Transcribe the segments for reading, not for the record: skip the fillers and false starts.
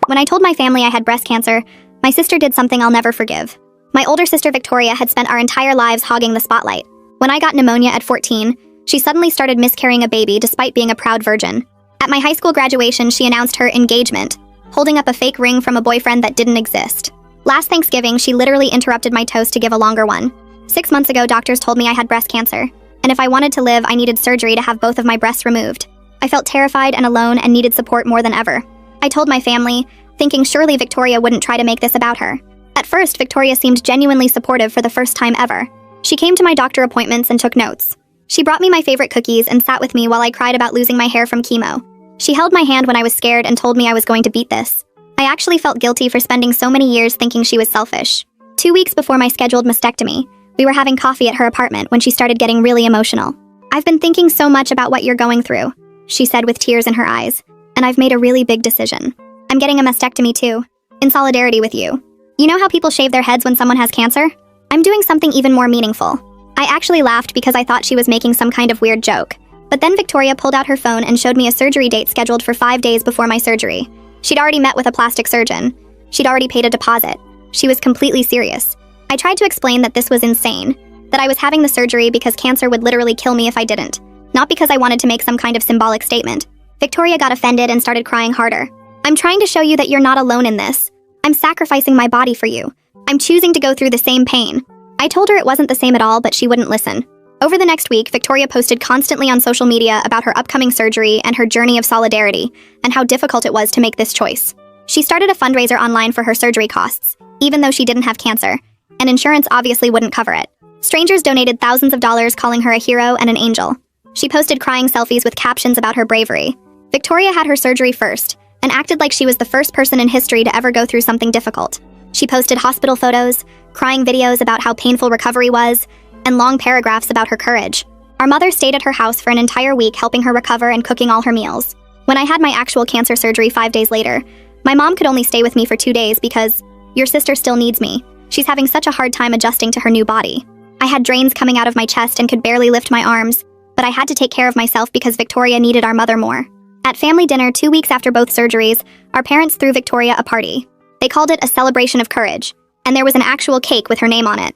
When I told my family I had breast cancer, my sister did something I'll never forgive. My older sister Victoria had spent our entire lives hogging the spotlight. When I got pneumonia at 14, she suddenly started miscarrying a baby despite being a proud virgin. At my high school graduation, she announced her engagement, holding up a fake ring from a boyfriend that didn't exist. Last Thanksgiving, she literally interrupted my toast to give a longer one. 6 months ago, doctors told me I had breast cancer, and if I wanted to live, I needed surgery to have both of my breasts removed. I felt terrified and alone and needed support more than ever. I told my family, thinking surely Victoria wouldn't try to make this about her. At first, Victoria seemed genuinely supportive for the first time ever. She came to my doctor appointments and took notes. She brought me my favorite cookies and sat with me while I cried about losing my hair from chemo. She held my hand when I was scared and told me I was going to beat this. I actually felt guilty for spending so many years thinking she was selfish. 2 weeks before my scheduled mastectomy, we were having coffee at her apartment when she started getting really emotional. "I've been thinking so much about what you're going through," she said with tears in her eyes, "and I've made a really big decision. I'm getting a mastectomy too, in solidarity with you. You know how people shave their heads when someone has cancer? I'm doing something even more meaningful." I actually laughed because I thought she was making some kind of weird joke. But then Victoria pulled out her phone and showed me a surgery date scheduled for 5 days before my surgery. She'd already met with a plastic surgeon. She'd already paid a deposit. She was completely serious. I tried to explain that this was insane, that I was having the surgery because cancer would literally kill me if I didn't, not because I wanted to make some kind of symbolic statement. Victoria got offended and started crying harder. "I'm trying to show you that you're not alone in this. I'm sacrificing my body for you. I'm choosing to go through the same pain." I told her it wasn't the same at all, but she wouldn't listen. Over the next week, Victoria posted constantly on social media about her upcoming surgery and her journey of solidarity, and how difficult it was to make this choice. She started a fundraiser online for her surgery costs, even though she didn't have cancer, and insurance obviously wouldn't cover it. Strangers donated thousands of dollars, calling her a hero and an angel. She posted crying selfies with captions about her bravery. Victoria had her surgery first, and acted like she was the first person in history to ever go through something difficult. She posted hospital photos, crying videos about how painful recovery was, and long paragraphs about her courage. Our mother stayed at her house for an entire week, helping her recover and cooking all her meals. When I had my actual cancer surgery 5 days later, my mom could only stay with me for 2 days because, "Your sister still needs me. She's having such a hard time adjusting to her new body." I had drains coming out of my chest and could barely lift my arms, but I had to take care of myself because Victoria needed our mother more. At family dinner 2 weeks after both surgeries, our parents threw Victoria a party. They called it a celebration of courage, and there was an actual cake with her name on it.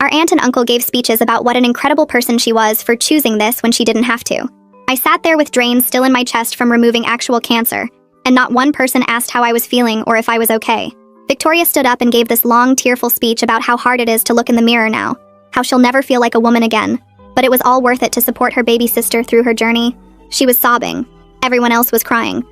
Our aunt and uncle gave speeches about what an incredible person she was for choosing this when she didn't have to. I sat there with drains still in my chest from removing actual cancer, and not one person asked how I was feeling or if I was okay. Victoria stood up and gave this long, tearful speech about how hard it is to look in the mirror now, how she'll never feel like a woman again, but it was all worth it to support her baby sister through her journey. She was sobbing. Everyone else was crying.